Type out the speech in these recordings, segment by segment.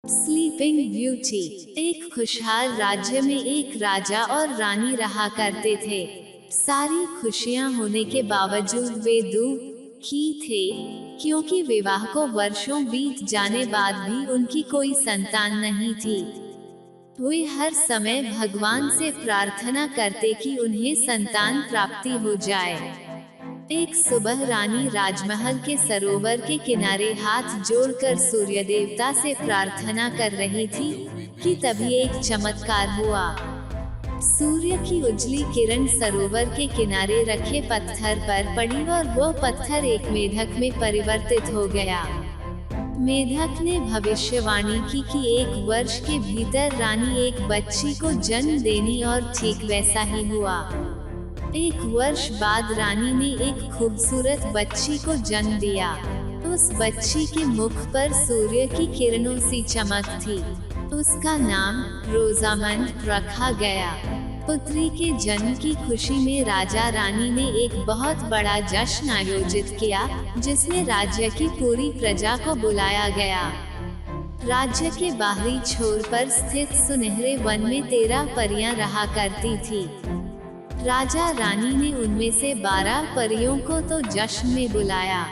Sleeping beauty. एक खुशहाल राज्य में एक राजा और रानी रहा करते थे। सारी खुशियां होने के बावजूद वे दुखी थे, क्योंकि विवाह को वर्षों बीत जाने बाद भी उनकी कोई संतान नहीं थी। वे हर समय भगवान से प्रार्थना करते कि उन्हें संतान प्राप्ति हो जाए। एक सुबह रानी राजमहल के सरोवर के किनारे हाथ जोड़कर सूर्य देवता से प्रार्थना कर रही थी कि तभी एक चमत्कार हुआ। सूर्य की उजली किरण सरोवर के किनारे रखे पत्थर पर पड़ी और वो पत्थर एक मेढक में परिवर्तित हो गया। मेढक ने भविष्यवाणी की कि 1 वर्ष के भीतर रानी एक बच्ची को जन्म देनी और ठीक वैसा ही हुआ। 1 वर्ष बाद रानी ने एक खूबसूरत बच्ची को जन्म दिया। उस बच्ची के मुख पर सूर्य की किरणों सी चमक थी। उसका नाम रोजामंड रखा गया। पुत्री के जन्म की खुशी में राजा रानी ने एक बहुत बड़ा जश्न आयोजित किया, जिसमें राज्य की पूरी प्रजा को बुलाया गया। राज्य के बाहरी छोर पर स्थित सुनहरे वन में 13 परियां रहा करती थी। राजा रानी ने उनमें से 12 परियों को तो जश्न में बुलाया,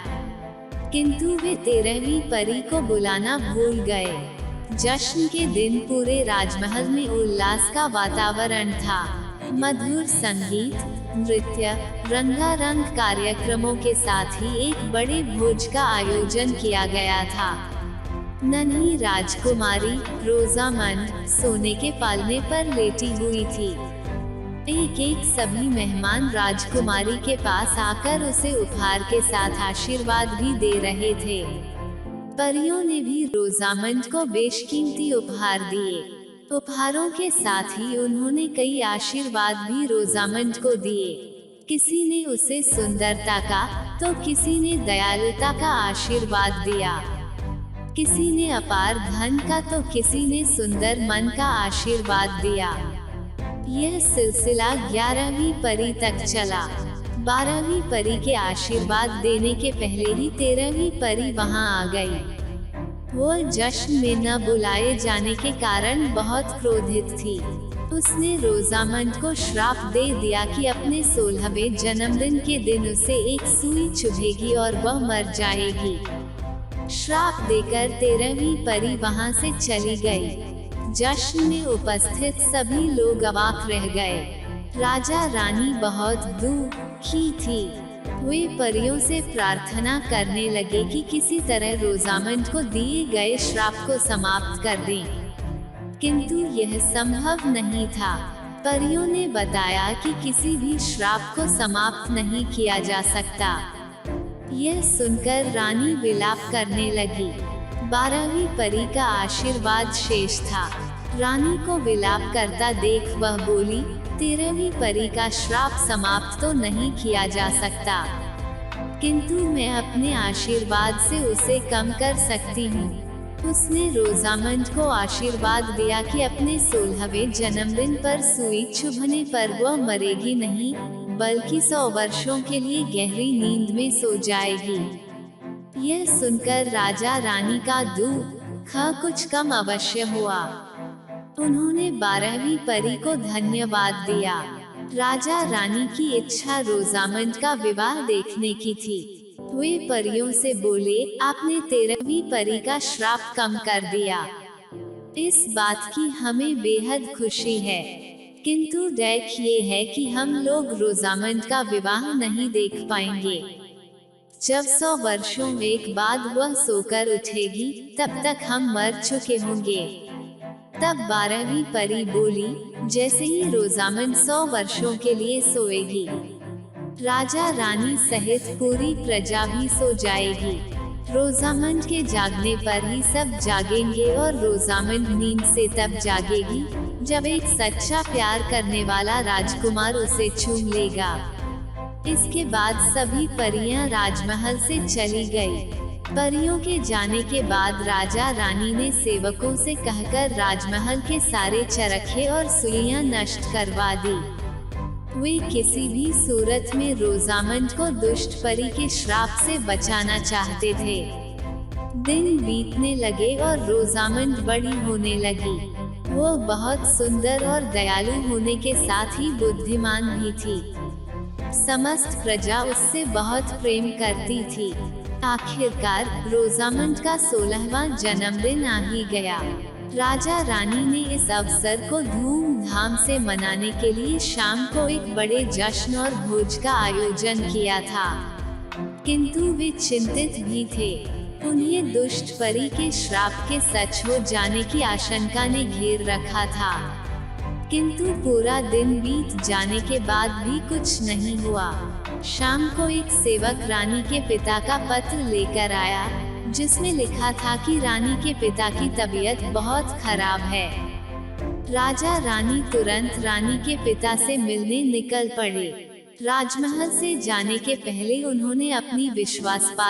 किंतु वे 13वीं परी को बुलाना भूल गए। जश्न के दिन पूरे राजमहल में उल्लास का वातावरण था। मधुर संगीत, नृत्य, रंगारंग कार्यक्रमों के साथ ही एक बड़े भोज का आयोजन किया गया था। नन्ही राजकुमारी रोजामंड सोने के पालने पर लेटी हुई थी। एक सभी मेहमान राजकुमारी के पास आकर उसे उपहार के साथ आशीर्वाद भी दे रहे थे। परियों ने भी रोजामंड को बेशकीमती उपहार दिए। उपहारों के साथ ही उन्होंने कई आशीर्वाद भी रोजामंड को दिए। किसी ने उसे सुंदरता का तो किसी ने दयालुता का आशीर्वाद दिया। किसी ने अपार धन का तो किसी ने सुंदर मन का आशीर्वाद दिया। यह सिलसिला 11वीं परी तक चला। 12वीं परी के आशीर्वाद देने के पहले ही 13वीं परी वहां आ गई। वो जश्न में न बुलाए जाने के कारण बहुत क्रोधित थी। उसने रोजामंड को श्राप दे दिया कि अपने 16वें जन्मदिन के दिन उसे एक सुई चुभेगी और वह मर जाएगी। श्राप देकर 13वीं परी वहां से चली गई। जश्न में उपस्थित सभी लोग अवाक रह गए। राजा रानी बहुत दुखी थी। वे परियों से प्रार्थना करने लगे कि किसी तरह रोजामंड को दिए गए श्राप को समाप्त कर दें, किंतु यह संभव नहीं था। परियों ने बताया कि किसी भी श्राप को समाप्त नहीं किया जा सकता। यह सुनकर रानी विलाप करने लगी। 12वीं परी का आशीर्वाद शेष था। रानी को विलाप करता देख वह बोली, 13वीं परी का श्राप समाप्त तो नहीं किया जा सकता, किंतु मैं अपने आशीर्वाद से उसे कम कर सकती हूँ। उसने रोजामंड को आशीर्वाद दिया कि अपने 16वें जन्मदिन पर सुई चुभने पर वह मरेगी नहीं, बल्कि 100 वर्षों के लिए गहरी नींद में सो जाएगी। यह सुनकर राजा रानी का दुख कुछ कम अवश्य हुआ। उन्होंने 12वीं परी को धन्यवाद दिया। राजा रानी की इच्छा रोजामंड का विवाह देखने की थी। वे परियों से बोले, आपने 13वीं परी का श्राप कम कर दिया। इस बात की हमें बेहद खुशी है, किंतु दुख ये है कि हम लोग रोजामंड का विवाह नहीं देख पाएंगे। जब 100 वर्षों एक बाद वह सोकर उठेगी, तब तक हम मर चुके होंगे। तब 12वीं परी बोली, जैसे ही रोजामंड 100 वर्षों के लिए सोएगी, राजा रानी सहित पूरी प्रजा भी सो जाएगी। रोजामंड के जागने पर ही सब जागेंगे और रोजामंड नींद से तब जागेगी जब एक सच्चा प्यार करने वाला राजकुमार उसे चूम लेगा। इसके बाद सभी परियां राजमहल से चली गई। परियों के जाने के बाद राजा रानी ने सेवकों से कहकर राजमहल के सारे चरखे और सुइयां नष्ट करवा दी। वे किसी भी सूरत में रोजामंड को दुष्ट परी के श्राप से बचाना चाहते थे। दिन बीतने लगे और रोजामंड बड़ी होने लगी। वो बहुत सुंदर और दयालु होने के साथ ही बुद्धिमान भी थी। समस्त प्रजा उससे बहुत प्रेम करती थी। आखिरकार रोजामंड का 16वां जन्मदिन आ ही गया। राजा रानी ने इस अवसर को धूमधाम से मनाने के लिए शाम को एक बड़े जश्न और भोज का आयोजन किया था। किंतु वे चिंतित भी थे। उन्हें दुष्ट परी के श्राप के सच हो जाने की आशंका ने घेर रखा था। किंतु पूरा दिन बीत जाने के बाद भी कुछ नहीं हुआ। शाम को एक सेवक रानी के पिता का पत्र लेकर आया, जिसमें लिखा था कि रानी के पिता की तबीयत बहुत खराब है। राजा रानी तुरंत रानी के पिता से मिलने निकल पड़े। राजमहल से जाने के पहले उन्होंने अपनी विश्वासपात्र